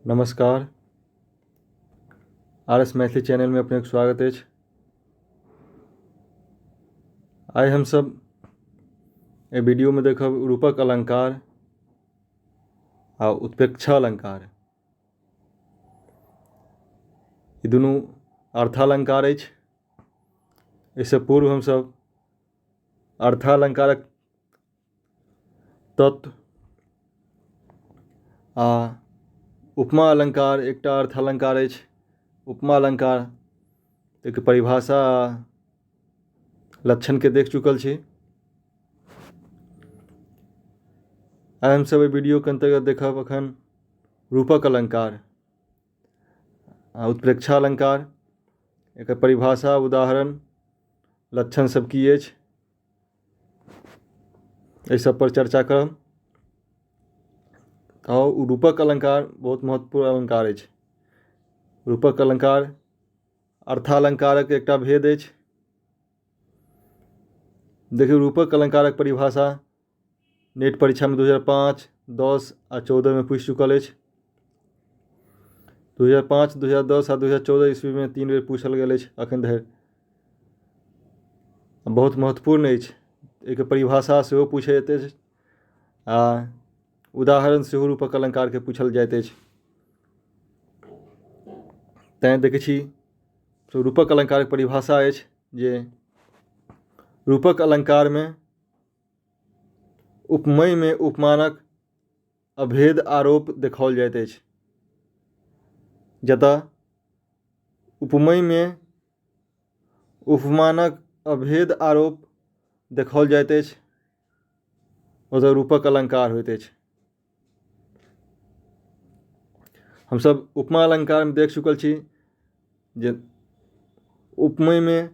नमस्कार। RS Maithili channel में अपने स्वागत है। आइ हम सब ए वीडियो में देखब रूपक अलंकार आ उत्प्रेक्षा अलंकार। ई दुनू अर्थालंकार अछि। इससे पूर्व हम सब अर्थालंकारक तत्व आ उपमा अलंकार एकटा अर्थालंकार अछि। उपमा अलंकार एक परिभाषा लक्षण के देख चुकल छी। आइ हम सब वीडियो के अंतर्गत देखब अखन रूपक अलंकार आ उत्प्रेक्षा अलंकार। एक परिभाषा, उदाहरण, लक्षण सब की अछि, एहि सब पर चर्चा करब। और रूपक अलंकार बहुत महत्वपूर्ण अलंकार अछि। रूपक अलंकार अर्थालंकारक एकटा भेद अछि। देखिए, रूपक अलंकारक परिभाषा नेट परीक्षा में 2005, 10 आ 14 में पूछ चुकल अछि। 2005, 2010 आ 2014 ईस्वी में 3 बेर पूछल गेल अछि अखन धरि। बहुत महत्वपूर्ण अछि। एक परिभाषा सेहो पूछैत अछि आ उदाहरण सेहो रूपक अलंकार के पूछल जाइत अछि। तैं देखै छी रूपक अलंकार के परिभाषा अछि जे रूपक अलंकार में उपमेय में उपमानक अभेद आरोप देखाओल जाइत अछि। जतऽ उपमेय में उपमानक अभेद आरोप देखाओल जाइत अछि ओतऽ रूपक अलंकार होइत अछि। हम सब उपमा अलंकार में देख चुकल छी जे उपमेय में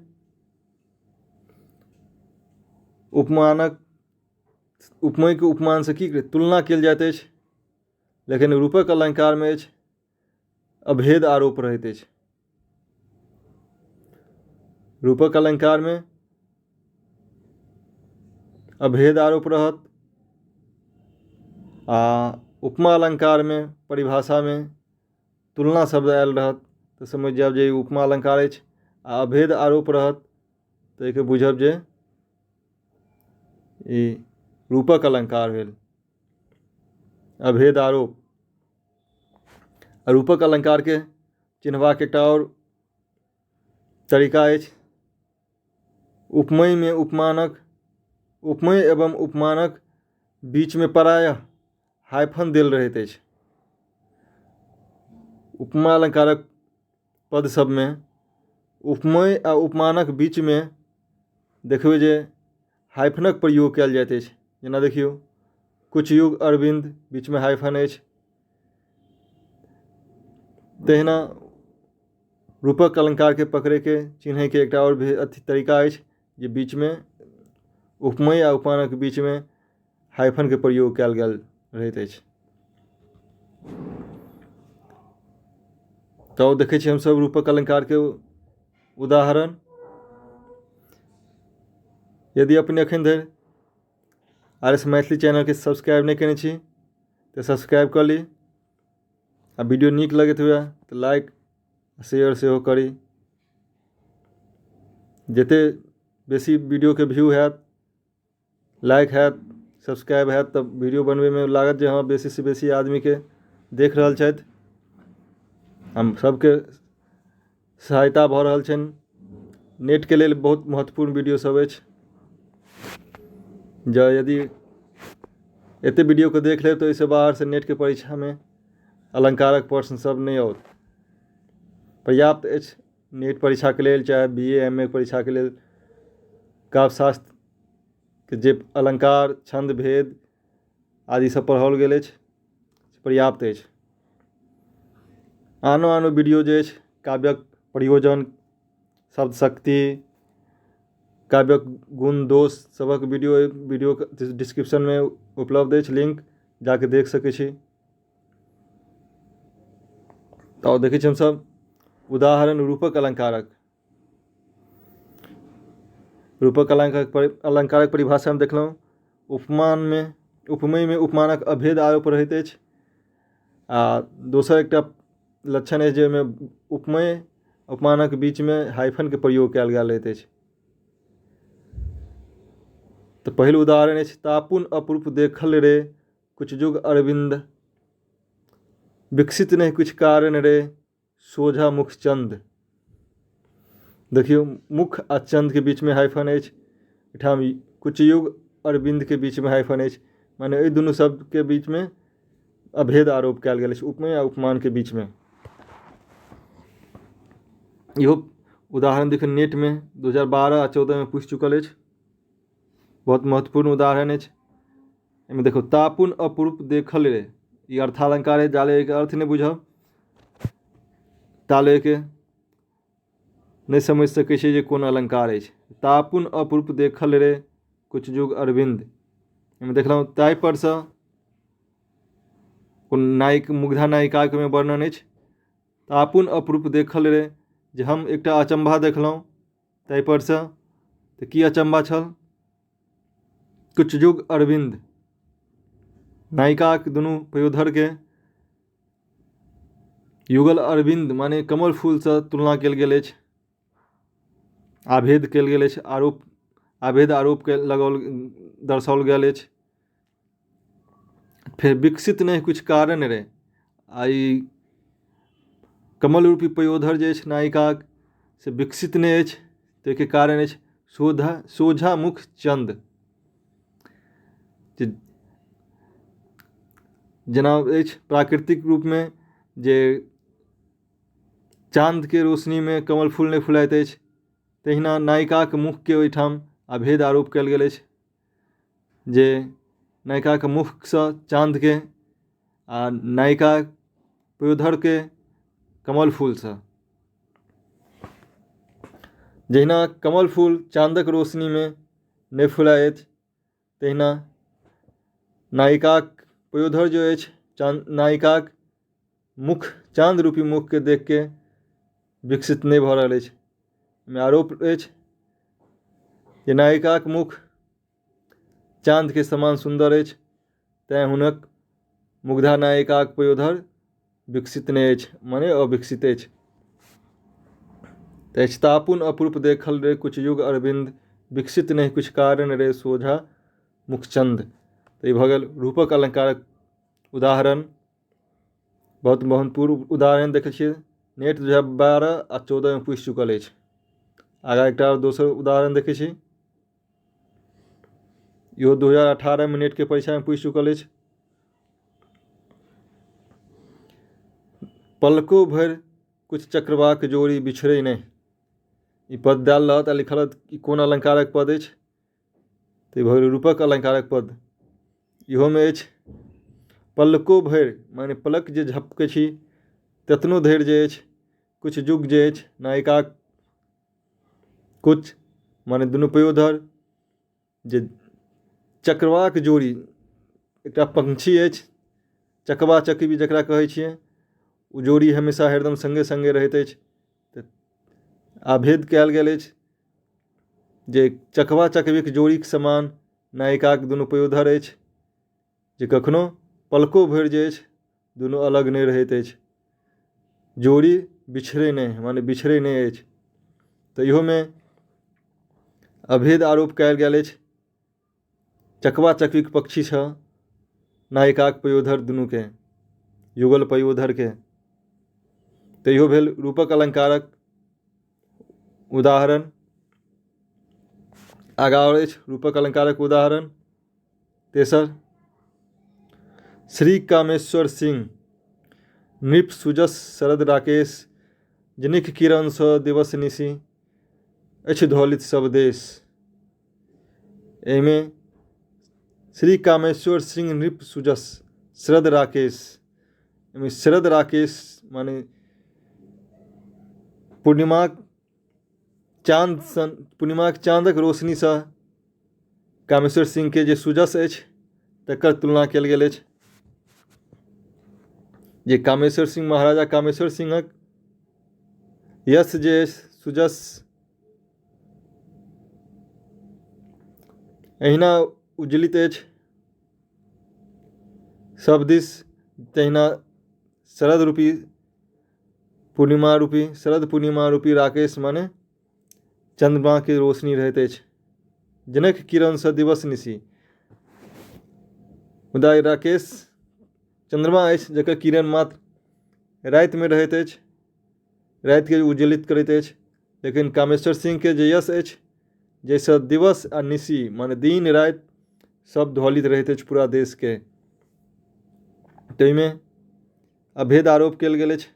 उपमेय के उपमान से की तुलना कयल जाइत अछि, लेकिन रूपक अलंकार में अछि अभेद आरोप रहैत अछि। रूपक अलंकार में अभेद आरोप रहत आ उपमा अलंकार में परिभाषा में तुलना शब्द आयल रहत तो समझ जाब जे उपमा अलंकार अछि। आ अभेद आरोप रहत तो एके बुझब जे ई रूपक अलंकार भेल। अभेद आरोप रूपक अलंकार के चिन्हबाक एकटा और तरीका अछि। उपमेय में उपमेय एवं उपमानक बीच में प्रायः हाइफन देल रहैत अछि। उपमा अलंकारक पद सब में उपमेय आ उपमानक बीच में देखबै जे हाइफनक प्रयोग कयल जाइत अछि। जेना देखियौ, कुछ युग अरविंद, बीच में हाइफन अछि। तहिना रूपक अलंकार के पकड़े के चिन्हे के एकटा और तरीका अछि जे बीच में उपमेय आ उपमानक के बीच में हाइफन के प्रयोग कयल गेल रहैत अछि। तो देखै छी हम सब रूपक अलंकार के उदाहरण। यदि अपने अखन धरि RS मैथिली चैनल के सब्सक्राइब नहीं केने छी तो सब्सक्राइब कर ली। आ वीडियो नीक लगैत हुए तो लाइक शेयर सेहो करी। जते बेसी वीडियो के व्यू हैत, लाइक हैत, सब्सक्राइब हैत तब वीडियो बनबे में लागत जे हाँ बेसी से बेसी आदमी के देख रहल छथि। हम सबके सहायता भऽ रहल छनि। नेट के लेल बहुत महत्वपूर्ण वीडियो सब अछि। जो यदि एते वीडियो को देख ले तो इससे बाहर से नेट के परीक्षा में अलंकारक प्रश्न सब नहीं आओत। पर्याप्त अछि नेट परीक्षा के लेल, चाहे BA MA परीक्षा के लेल काव्य शास्त्र के जे अलंकार, छंद, भेद आदि सब पढ़ाओल गेल अछि पर्याप्त अछि। आनो वीडियो जे अछि काव्यक प्रयोजन, शब्द शक्ति, काव्यक गुण दोष सबक वीडियो डिस्क्रिप्शन में उपलब्ध अछि, लिंक जाके देख सकै छी। तो देखै छी हम सब उदाहरण रूपक अलंकारक। रूपक अलंकारक परिभाषा में देखलहुँ उपमेय में उपमानक अभेद आरोप रहैत अछि आ दोसर एकटा लक्षण अछि जाहिमे उपमेय उपमानक बीचमे हाइफनके प्रयोग कयल गेल रहैत अछि। तऽ पहिल उदाहरण अछि तापुन अपूर्व देखल रे कुछ जुग अरविंद, विकसित नहीं कुछ कारण रे सोझा मुख चंद। देखियौ मुख आ चंद के बीच में हाइफन अछि, एहिठाम कुछ युग अरविंद के बीच में हाइफन अछि, माने एहि दुनू शब्द के बीच में अभेद आरोप कयल गेल अछि उपमेय आ उपमान के बीच में। इहो उदाहरण देखियौ नेट में 2012 आ 2014 में पूछ चुकल अछि, बहुत महत्वपूर्ण उदाहरण अछि। एहिमे देखो तापुन अपूर्व देखल रे, ई अर्थालंकार है, जाले के अर्थ नहीं बुझब ताले के नहीं समझ सकै छै जे कोन अलंकार अछि। तापुन अपूर्व देखल रे कुछ जुग अरविंद, एहिमे देखलहुँ ताहि पर से नायिक मुग्धा नायिका के वर्णन अछि। तापुन अपूर्व देखल रे, जे हम एकटा अचंभा देखलहुँ ताहि पर से, तऽ की अचंभा छल? कुछ जुग अरविंद, नायिका के दुनू पयोधर के युगल अरविंद माने कमल फूल से तुलना कयल गेल अछि, आभेद कयल गेल अछि, आभेद आरोप के लगाओल दर्शाओल गेल अछि। फिर विकसित नहीं कुछ कारण रे, आई कमल रूपी पयोधर जे अछि नायिका से विकसित नहीं अछि, ताहिके कारण अछि सोझा मुख चंद। जेना अछि प्राकृतिक रूप में जे चाँद के रोशनी में कमल फूल नहीं फुलाइत अछि, तहिना नायिका के मुख के ओहिठाम अभेद आरोप कयल गेल अछि, जे नायिका के मुख से चाँद के आ नायिका पयोधर के कमल फूल से। जहिना कमल फूल चाँदक रोशनी में नहीं फुलाइत, तहिना नायिका पयोधर जो अछि नायिका मुख चाँद रूपी मुख के देख के विकसित नहीं भऽ रहल अछि। में आरोप अछि जे नायिका के मुख चाँद के समान सुंदर अछि, तैं हुनक मुग्धा नायिका के पयोधर विकसित नहीं अछि, माने अविकसित अछि। तापुन अपूर्व देखल रे कुछ युग अरविंद, विकसित नहीं कुछ कारण रे सोझा मुखचंद। तो ये भऽ गेल रूपक अलंकारक उदाहरण। बहुत महत्वपूर्ण उदाहरण देखै छियै नेट 2012 आ 2014 में पूछ चुकल अछि। आगा एकटा और दोसर उदाहरण देखै छी, इहो 2018 में नेट के परीक्षा में पूछ चुकल अछि। पलको भर कुछ चक्रवाक जोड़ी बिछड़े नहीं, ई पद देल रहत आ लिखल रहत कि कोन अलंकारक पद अछि, तो ई भऽ गेल रूपक अलंकारक पद। इहो में अछि पलको भरि, माने पलक जे झपकै छी ततनो धरि जे अछि, कुछ जुग जे अछि नायिका कुछ माने दुनू पयोधर जे चक्रवाक जोड़ी, एकटा पंछी अछि चकवा चकवी जकरा कहै छियै, ओ जोड़ी हमेशा हरदम संगे संगे रहैत अछि। तऽ आभेद कयल गेल अछि जे चकवा चकवीक जोड़ीके समान नायिकाके दुनू पयोधर अछि, जे कखनो पलको भरि जे अछि दुनू अलग नहीं रहैत अछि, जोड़ी बिछड़े नहीं, माने बिछड़े नहीं अछि। तऽ इहो में अभेद आरोप कयल गेल अछि चकवा चकवीक पक्षी छ नायिकाक पयोधर दुनू के, युगल पयोधर के। तऽ इहो भेल रूपक अलंकारक उदाहरण। आगा और अछि रूपक अलंकारक उदाहरण तेसर, श्री कामेश्वर सिंह नृप सुजस शरद राकेश, जनिक किरण स दिवस निशि अछि धौलित सब देश। एहिमे श्री कामेश्वर सिंह नृप सुजस शरद राकेश, एहिमे शरद राकेश माने पूर्णिमाक चाँदक रोशनी से कामेश्वर सिंह के जे सुजस अछि तकर तुलना कयल गेल अछि, जे कामेश्वर सिंह महाराजा कामेश्वर सिंहक यश जे अछि सुजस अहिना उज्जलित अछि सब दिस, तहिना शरद पूर्णिमा रूपी राकेश माने चंद्रमा के रोशनी रहैत अछि, जनक किरण सँ दिवस निशी। मुदा राकेश चंद्रमा अछि जकर किरण मात्र राति में रहैत अछि, राति के उज्ज्वलित करैत अछि। लेकिन कामेश्वर सिंह के जे यश अछि, जैसे दिवस आ निशी माने दिन राति सब ध्वलित रहैत अछि पूरा देश के। ताहिमे अभेद आरोप कयल गेल अछि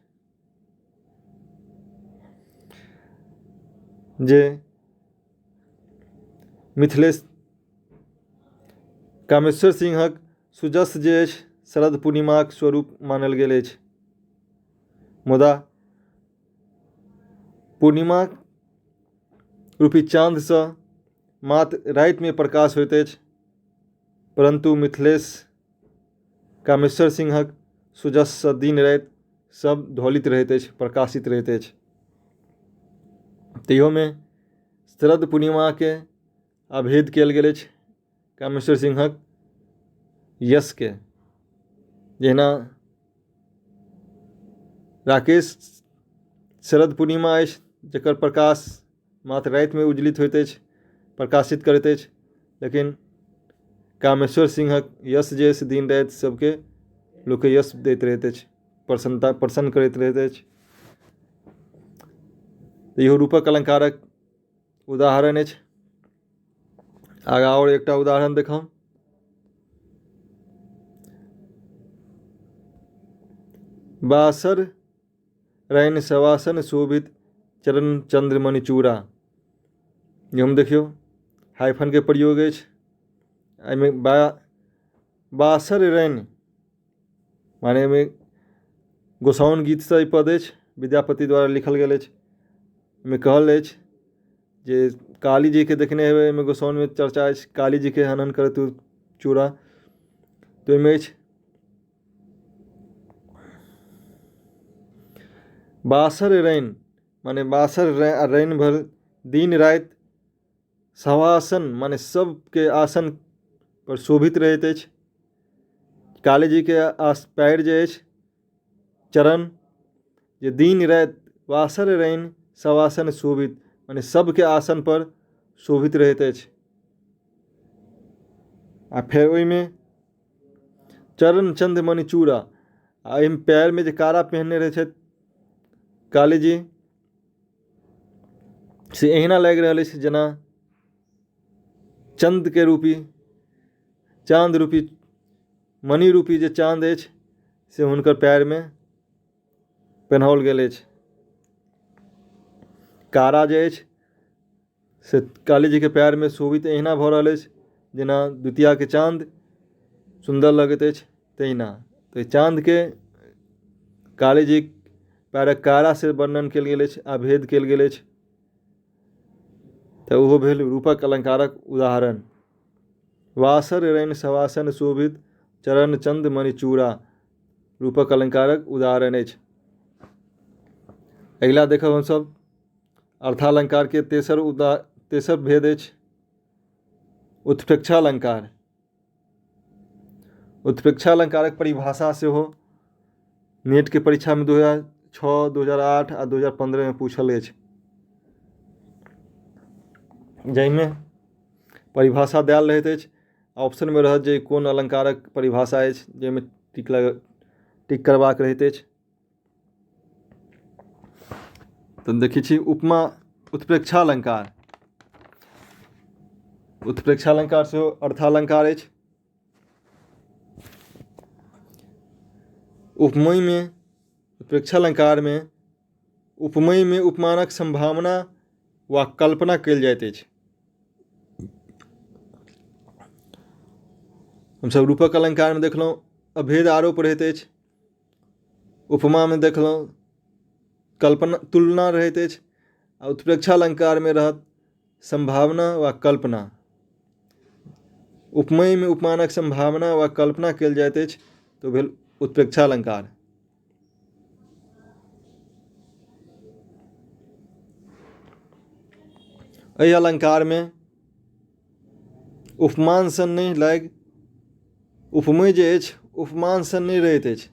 जे मिथिलेश कामेश्वर सिंहक सुजस जे अछि शरद पूर्णिमाक स्वरूप मानल गेल अछि। मुदा पूर्णिमा रूपी चाँद सँ मात्र राति में प्रकाश होइत अछि, परंतु मिथिलेश कामेश्वर सिंहक सुजस सँ दिन राति सब ध्वलित रहैत अछि, प्रकाशित रहैत अछि। तैयो में शरद पूर्णिमा के अभेद कयल गेल अछि कामेश्वर सिंहक यश के। जेना राकेश शरद पूर्णिमा अछि जकर प्रकाश मात्र राति में उज्जवलित होइत अछि, प्रकाशित करैत अछि, लेकिन कामेश्वर सिंहक यश जे अछि दिन राति सबके लोक के यश दैत रहैत अछि, प्रसन्न करैत रहैत अछि। इहो रूपक अलंकारक उदाहरण अछि। आगा और एकटा उदाहरण देखौ। बासर रैन सवासन शोभित चरण चंद्र मणि चूड़ा। हम देखियो हाइफन के प्रयोग अछि। एहिमे बासर रैन माने में गोसाउन गीत से ई पद अछि, विद्यापति द्वारा लिखल गेल अछि। में कहल अछि जे काली जी के देखने हेबै, एहिमे गोसाउन में चर्चा अछि काली जी के हनन करत चूड़ा। तो एहिमे अछि बासर रैन माने बासर रैन भर दिन राति सवासन माने सबके आसन पर शोभित रहैत अछि। काली जी के पैर जे अछि चरण जे दिन राति बासर रैन सवासन शोभित माने सबके आसन पर शोभित रहैत अछि। आ फेर ओहिमे चरण चंद्र मणि चूड़ा, आ एहिमे पैर में जे कारा पहनने रहै छथि काली जी से एहिना लागि रहल अछि जेना चंद के रूपी चांद रूपी मणि रूपी जे चांद अछि से हुनकर पैर में पहनाओल गेल अछि। कारा जे अछि से काली जी के पैर में शोभित एहिना भऽ रहल अछि जेना द्वितीया के चांद सुंदर लगैत अछि तहिना। तो चांद के काली जी पैरक कारा से वर्णन कयल गेल अछि, अभेद कयल गेल अछि। तो ओहो भेल रूपक अलंकारक उदाहरण। वासर रैन सवासन शोभित चरण चंद मणि चूड़ा रूपक अलंकारक उदाहरण अछि। अगिला देखब हमसब अर्थालंकार के तेसर भेद अछि उत्प्रेक्षालंकार। उत्प्रेक्षालंकारक परिभाषा सेहो नेट के परीक्षा में 2006, 2008 आ 2015 में पूछल अछि, जाहिमे परिभाषा देल रहैत अछि। ऑप्शन में रहत जे कोन अलंकारक परिभाषा अछि जाहिमे टिक करबाक रहैत अछि। तो देखै छी उपमा उत्प्रेक्षालंकार। उत्प्रेक्षालंकार सेहो अर्थालंकार अछि। उपमेय में उत्प्रेक्षालंकार में उपमेय में उपमानक संभावना वा कल्पना कयल जाइत अछि। हमसब रूपक अलंकार में देखलहुँ अभेद आरोप रहैत अछि, उपमा में देखलहुँ कल्पना तुलना रहैत अछि, आ उत्प्रेक्षालंकार में रहत संभावना वा कल्पना। उपमेय में उपमानक संभावना वा कल्पना कयल जाइत अछि तो भेल उत्प्रेक्षालंकार। एहि अलंकार में उपमान सन नहीं लागि उपमेय जे अछि उपमान सन नहीं रहैत अछि।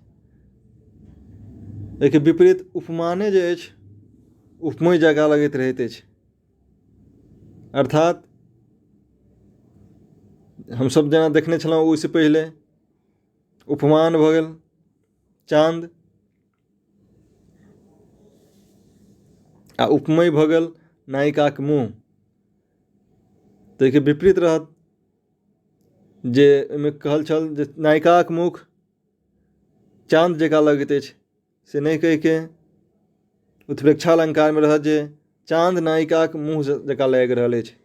एहिके विपरीत उपमाने जे अछि उपमय जकाँ लगैत रहैत अछि। अर्थात हमसब जेना देखने छलहुँ ओहिसँ पहिले उपमान भऽ गेल चाँद आ उपमय भऽ गेल नायिकाक मुँह। ताहिके विपरीत रहत जे ओहिमे कहल छल जे नायिकाक मुख चाँद जकाँ लगैत अछि, से नहि कहि के उत्प्रेक्षालंकारमे रहत जे चाँद नायिकाक मुँह जकाँ लागि रहल अछि।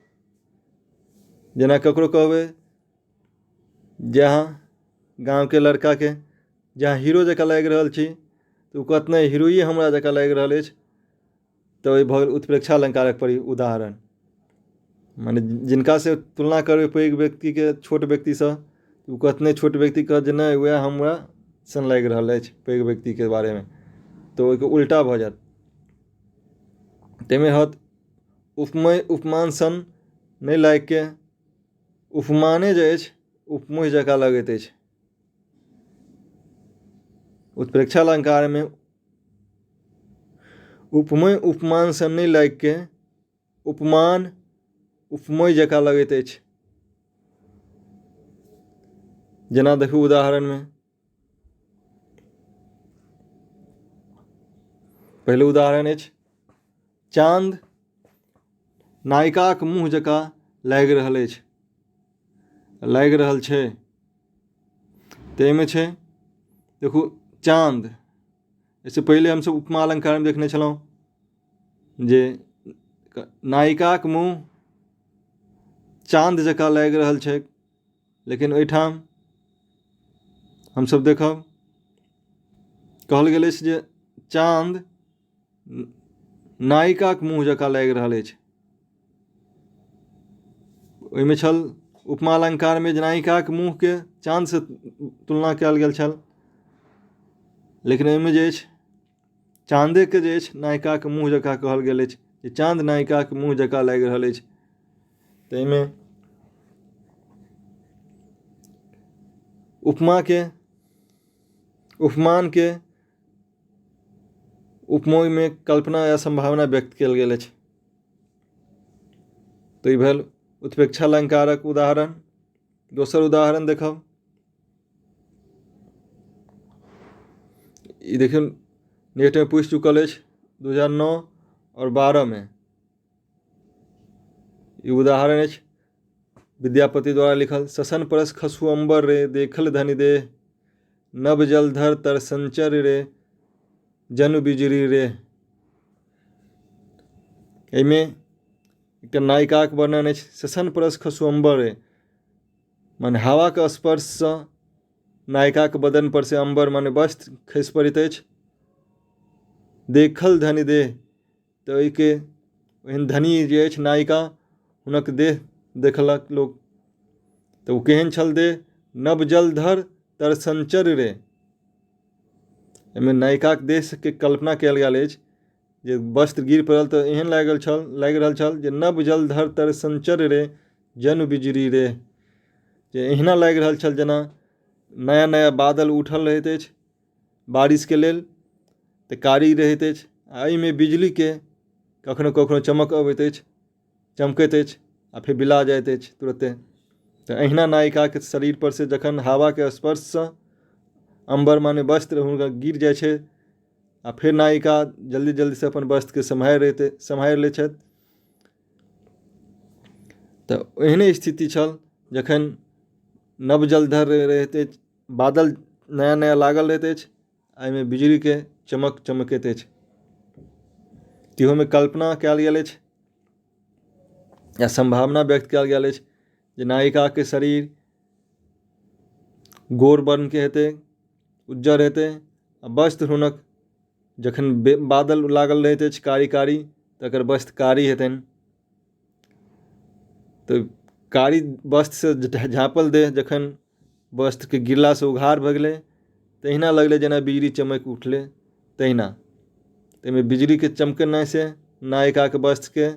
जेना ककरो कहबै जे अहाँ गाँवके लड़काके जे अहाँ हीरो जकाँ लागि रहल छी, तऽ ओ कहत नहि हीरोए हमरा जकाँ लागि रहल अछि। तऽ ओहि भऽ गेल उत्प्रेक्षालंकारक उदाहरण। माने जिनकासँ तुलना करबै पैघ व्यक्तिके छोट व्यक्तिसँ, ओ कहत नहि, छोट व्यक्ति कहत जे नहि वएह हमरा सन लागि रहल अछि पैघ व्यक्तिके बारेमे, तऽ ओहिके उल्टा भऽ जायत। ताहिमे रहत उपमय उपमान सन नहि लागि के उपमाने जे अछि उपमय जकाँ लगैत अछि। उत्प्रेक्षालंकारमे उपमय उपमान सन नहि लागि के उपमान उपमय जकाँ लगैत अछि। जेना देखू उदाहरणमे, पहले उदाहरण अछि चाँद नायिकाक मुँह जकाँ लागि रहल अछि, लागि रहल छै। ताहिमे छै देखू चाँद, एहिसँ पहिले हमसब उपमा अलंकारमे देखने छलहुँ जे नायिकाक मुँह चाँद जकाँ लागि रहल छै, लेकिन ओहिठाम हमसब देखब कहल गेल अछि जे चाँद नायिकाक मुँह जकाँ लागि रहल अछि। ओहिमे छल उपमा अलंकारमे जे नायिकाक मुँहके चाँदसँ तुलना कयल गेल छल, लेकिन एहिमे जे अछि चाँदेके जे अछि नायिकाक मुँह जकाँ कहल गेल अछि, जे चाँद नायिकाक मुँह जकाँ लागि रहल अछि। ताहिमे उपमाके उपमानके उपमयमे कल्पना या संभावना व्यक्त कयल गेल अछि। तऽ ई भेल उत्प्रेक्षालंकारक उदाहरण। दोसर उदाहरण देखब, ई देखियौ नेटमे पूछि चुकल अछि 2009 और 12 में। ई उदाहरण अछि विद्यापति द्वारा लिखल। ससन परस खसु अंबर रे, देखल धनि देह, नभ जलधर तर संचर रे, जनु बिजरी रे। एहिमे एकटा नायिकाक वर्णन अछि। ससन परस खसु अंबर रे, माने हवाके स्पर्शसँ नायिकाक बदन पर से अंबर माने वस्त्र खसि पड़ैत अछि। देखल धनि देह, तऽ ओहिके ओहन धनी जे अछि नायिका, हुनक देह देखलक लोक, तऽ ओ केहन छल देह? नभ जलधर तर संचर रे। एहिमे नायिकाक देहके कल्पना कयल गेल अछि जे वस्त्र गिर पड़ल तऽ एहन लागि रहल छल जे नभ जलधर तर संचर रे, जनु बिजरी रे। जे एहिना लागि रहल छल जेना नया नया बादल उठल रहैत अछि बारिशके लेल, तऽ कारी रहैत अछि, आ एहिमे बिजलीके कखनो कखनो चमक अबैत अछि, चमकैत अछि आ फेर बिला जाइत अछि तुरते। तऽ अहिना नायिकाके शरीर पर से जखन हवाके स्पर्शसँ अंबर माने वस्त्र हुनका गिर जाइ छै, आ फेर नायिका जल्दी जल्दीसँ अपन वस्त्रके सम्हारि लै छथि। तऽ एहने स्थिति छल जखन नभ जलधर रहैत अछि, बादल नया नया लागल रहैत अछि, एहिमे बिजलीके चमक चमकैत अछि। तिहोमे कल्पना कयल गेल अछि या संभावना व्यक्त कयल गेल अछि जे नायिकाके शरीर गोर वर्णके हेतै, उज्जर हेतै, आ वस्त्र हुनक जखन बादल लागल रहैत अछि कारी कारी, तकर वस्त्र कारी हेतनि। तऽ कारी वस्त्रसँ झाँपल देह जखन वस्त्रके गिरलासँ उघार भऽ गेलै, तहिना लगलै जेना बिजली चमकि उठलै तहिना। ताहिमे बिजलीके चमकनाइसँ नायिकाके वस्त्रके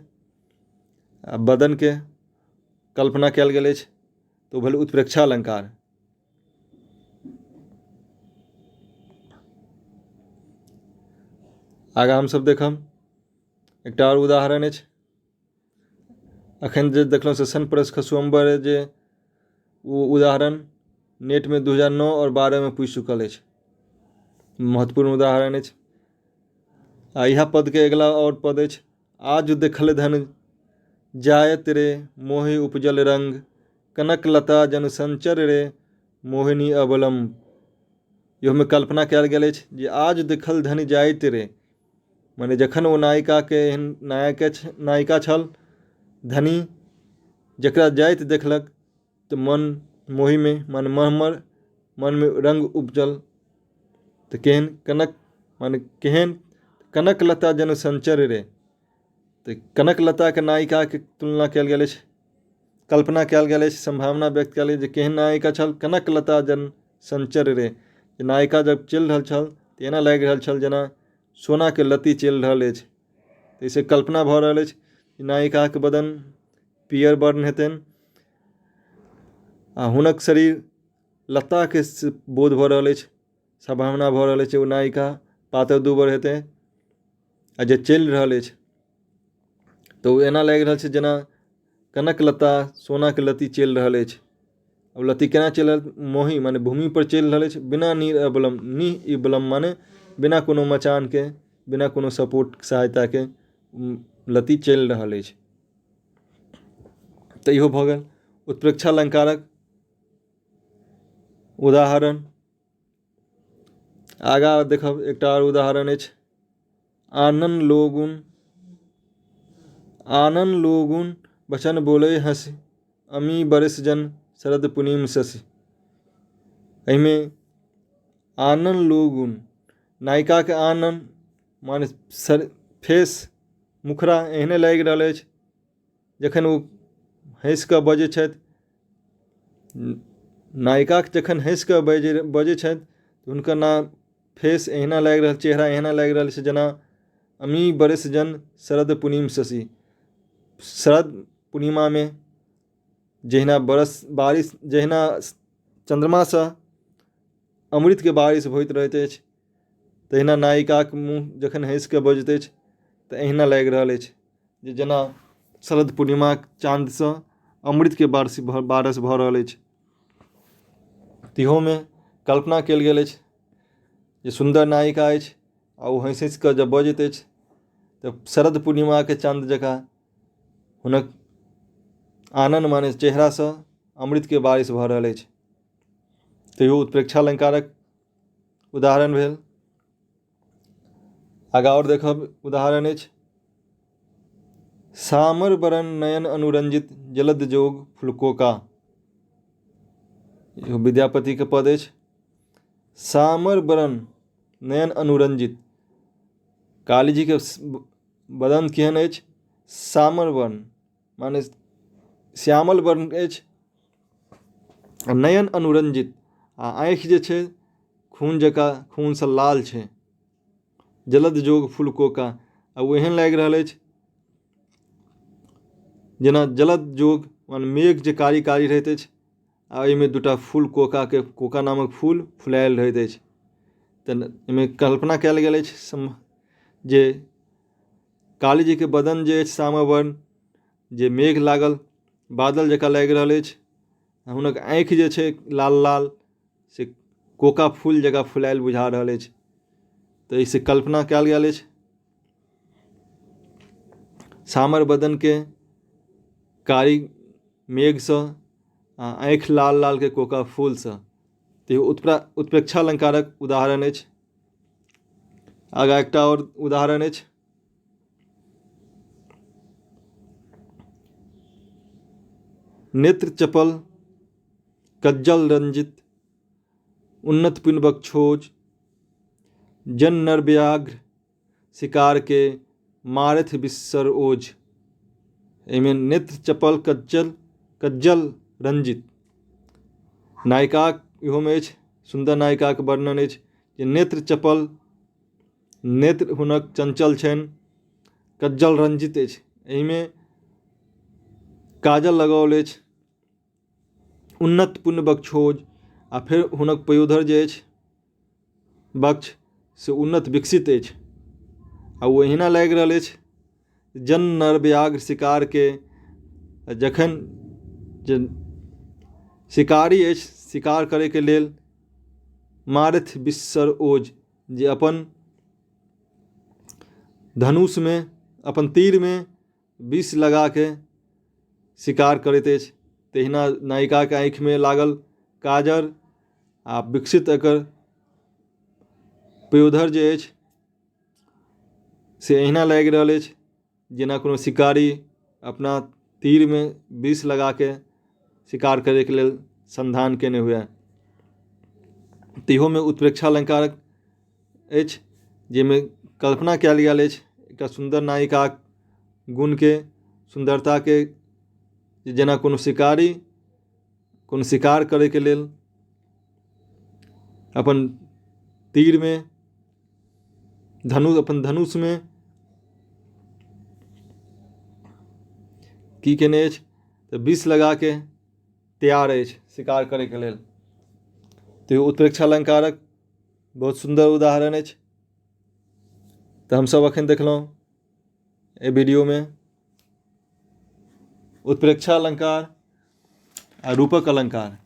आ बदनके कल्पना कयल गेल अछि, तऽ ओ भेल उत्प्रेक्षालंकार। आगाँ हमसब देखब एकटा आओर उदाहरण अछि। अखन जे देखलहुँ सेशन प्रेस खसुअम्बर जे ओ उदाहरण नेट में 2009 और 12 में पूछि चुकल अछि, महत्वपूर्ण उदाहरण अछि। आ इएह पद के अगला और पद अछि, आज देखल धन जायत रे मोहि उपजल रंग, कनक लता जन संचर रे मोहिनी अवलंब। इहो में कल्पना कयल गेल अछि जे आज देखल धन जायत रे, माने जखन ओ नायिका के नायिका छल धनी, जकरा जाइत देखलक तऽ मन मोहि में मन में रंग उपजल। तऽ केहन कनक माने केहन कनक लता जन संचर रे, तऽ कनक लता के नायिका के तुलना कयल गेल अछि, कल्पना कयल गेल अछि, संभावना व्यक्त कयल जे केहन नायिका छल, कनक लता जन संचर रे। नायिका जब चलि रहल छल तऽ एना लागि रहल छल जेना सोना के लत्ती चलि रहल अछि। ताहिसँ कल्पना भऽ रहल अछि नायिका के बदन पियर वर्ण हेतनि आ हुनक शरीर लता के बोध भऽ रहल अछि, संभावना भऽ रहल अछि ओ नायिका पातर दुबर हेतै आ जे चलि रहल अछि तऽ ओ एना लागि रहल छै जेना कनक लता सोना के लत्ती चलि रहल अछि। अब लत्ती केना चलि रहल, मोही माने भूमि पर चलि रहल अछि, बिना नीर अबलम, नी इबलम माने बिना कोनो मचान के, बिना कोनो सपोर्ट सहायता के लत्ती चलि रहल अछि। तऽ इहो भऽ गेल उत्प्रेक्षा अलंकारक उदाहरण। आगाँ देखब एकटा और उदाहरण अछि, आनन लोगुन बचन बोले हंसी, अमी बरिस जन शरद पुनीम शशि। एहिमे आनन लोगुन, नायिका के आनन माने फेस मुखरा एहने लागि रहल अछि जखन ओ हँसि कऽ बजै छथि, नायिका जखन हँसि कऽ बजै छथि तऽ हुनकर फेस एहना लागि रहल, चेहरा एहना लागि रहल छै जेना अमी बरिस जन शरद पुनीम शशि। शरद पूर्णिमा में जहिना बारिश जहिना चंद्रमा से अमृत के बारिश होइत रहैत अछि, तहिना नायिका के मुँह जखन हँसि कऽ बजैत अछि तऽ एहिना लागि रहल अछि जे जेना शरद पूर्णिमा चाँद से अमृत के बारिश भऽ रहल अछि। तिहो में कल्पना कयल गेल अछि जे सुंदर नायिका अछि आ ओ हँसि हँसि कऽ जब बजैत अछि तऽ शरद पूर्णिमा के चाँद जकाँ हुनक आनन माने चेहरा से अमृत के बारिश भऽ रहल अछि। तैयो उत्प्रेक्षा अलंकारक उदाहरण भेल। आगाँ और देखब उदाहरण अछि, सामर बरन नयन अनुरंजित जलद जोग फुलकोका। विद्यापति के पद अछि, सामर बरन नयन अनुरंजित, काली जी के बदन केहन अछि, सामर वर्ण माने श्यामल वर्ण अछि, नयन अनुरंजित आ आँखि जे छै खून जकाँ खून से लाल छै, जलद जोग फुलकोका आ ओ एहन लागि रहल अछि जेना जलद जोग मान मेघ जे कारी कारी रहैत अछि आ एहिमे दूटा फूल कोका नामक फूल फुलायल रहैत अछि। तऽ एहिमे कल्पना कयल गेल अछि जे काली जी के बदन जे अछि श्यामा वर्ण, जे मेघ लागल बादल जकाँ लागि रहल अछि, हुनक आँखि जे छै लाल लाल से कोका फूल जकाँ फुलायल बुझा रहल अछि। तऽ एहिसँ कल्पना कयल गेल अछि सामर बदन के कारी मेघ सँ आ आँखि लाल लाल के कोका फूल सँ। तऽ उत्प्रेक्षा अलंकारक उदाहरण अछि। आगाँ एकटा और उदाहरण अछि, नेत्र चपल कज्जल रंजित उन्नत पिनबक छोज, जन नर व्याघ्र शिकार के मारथ बिस्सर ओज। एहिमे नेत्र चपल कज्जल रंजित, नायिका इहो में अछि, सुंदर नायिका के वर्णन अछि जे नेत्र चपल, नेत्र हुनक चंचल छनि, कज्जल रंजित अछि, एहिमे काजल लगाओल अछि, उन्नत पुण्य बक्षोज आ फिर हुनक पयोधर जे अछि वक्ष से उन्नत विकसित अछि आ ओहिना लागि रहल अछि जन नर व्याघ्र शिकार के जखन जे शिकारी अछि शिकार करे के लेल मारथ बिस्सर ओज जे अपन धनुष में अपन तीर में विष लगा के शिकार करैत अछि। तहिना नायिका के आँखि में लागल काजर आ विकसित एकर पयोधर जे अछि से एहिना लागि रहल अछि जेना कोनो शिकारी अपना तीर में विष लगा के शिकार करे के लेल संधान केने हुए। तिहो में उत्प्रेक्षा अलंकारक अछि जाहिमे कल्पना कयल गेल अछि एकटा सुंदर नायिका गुण के सुंदरता के जेना कोनो शिकारी कोनो शिकार करे के लेल अपन तीर में अपन धनुष में की केने अछि तऽ विष लगा के तैयार अछि शिकार करे के लेल। तो उत्प्रेक्षा अलंकारक बहुत सुंदर उदाहरण अछि। तो हम सब अखन देखलहुँ ए वीडियो में उत्प्रेक्षा अलंकार आ रूपक अलंकार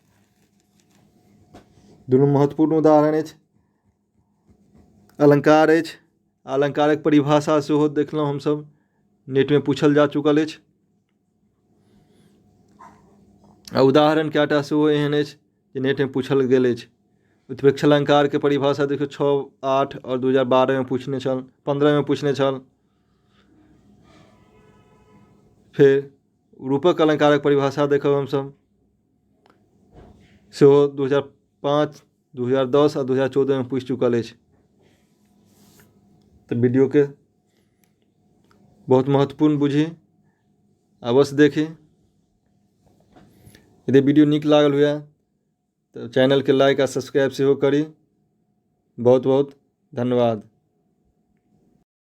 दुनू महत्वपूर्ण उदाहरण अछि, अलंकार अछि। अलंकारक परिभाषा सेहो देखलहुँ हमसब नेट में पूछल जा चुकल अछि आ उदाहरण कएटा सेहो एहन अछि जे नेट में पूछल गेल अछि। उत्प्रेक्षा अलंकार के परिभाषा देखियौ 6, 8 और 2012 में पूछने छल, 15 में पूछने छल। फिर रूपक अलंकारक परिभाषा देखब हमसब सेहो 2005, 2010 और 2014 में पूछ चुकल अछि। तो वीडियो के बहुत महत्वपूर्ण बुझी, अवश्य देखी। यदि वीडियो नीक लागल हुए तो चैनल के लाइक और सब्सक्राइब सेहो करी। बहुत बहुत धन्यवाद।